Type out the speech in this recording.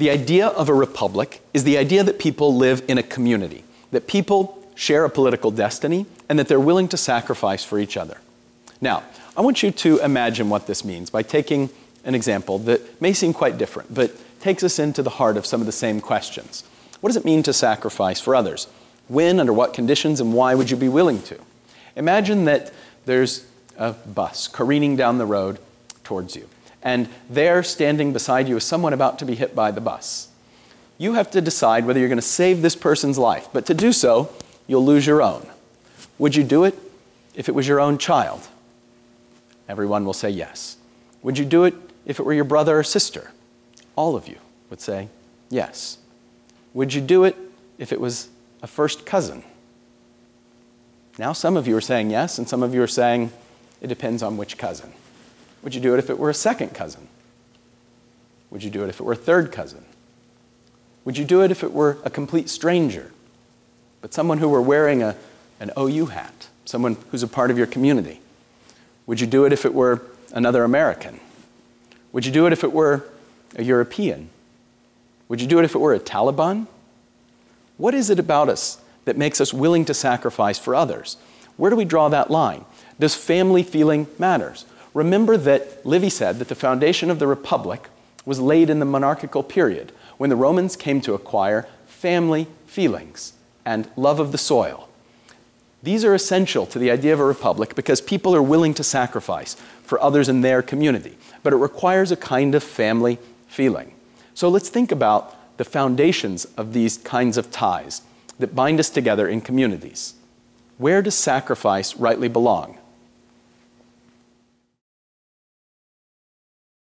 The idea of a republic is the idea that people live in a community, that people share a political destiny, and that they're willing to sacrifice for each other. Now, I want you to imagine what this means by taking an example that may seem quite different, but takes us into the heart of some of the same questions. What does it mean to sacrifice for others? When, under what conditions, and why would you be willing to? Imagine that there's a bus careening down the road towards you, and there, standing beside you, is someone about to be hit by the bus. You have to decide whether you're going to save this person's life, but to do so, you'll lose your own. Would you do it if it was your own child? Everyone will say yes. Would you do it if it were your brother or sister? All of you would say yes. Would you do it if it was a first cousin? Now some of you are saying yes, and some of you are saying it depends on which cousin. Would you do it if it were a second cousin? Would you do it if it were a third cousin? Would you do it if it were a complete stranger, but someone who were wearing an OU hat, someone who's a part of your community? Would you do it if it were another American? Would you do it if it were a European? Would you do it if it were a Taliban? What is it about us that makes us willing to sacrifice for others? Where do we draw that line? Does family feeling matter? Remember that Livy said that the foundation of the Republic was laid in the monarchical period, when the Romans came to acquire family feelings and love of the soil. These are essential to the idea of a republic because people are willing to sacrifice for others in their community, but it requires a kind of family feeling. So let's think about the foundations of these kinds of ties that bind us together in communities. Where does sacrifice rightly belong?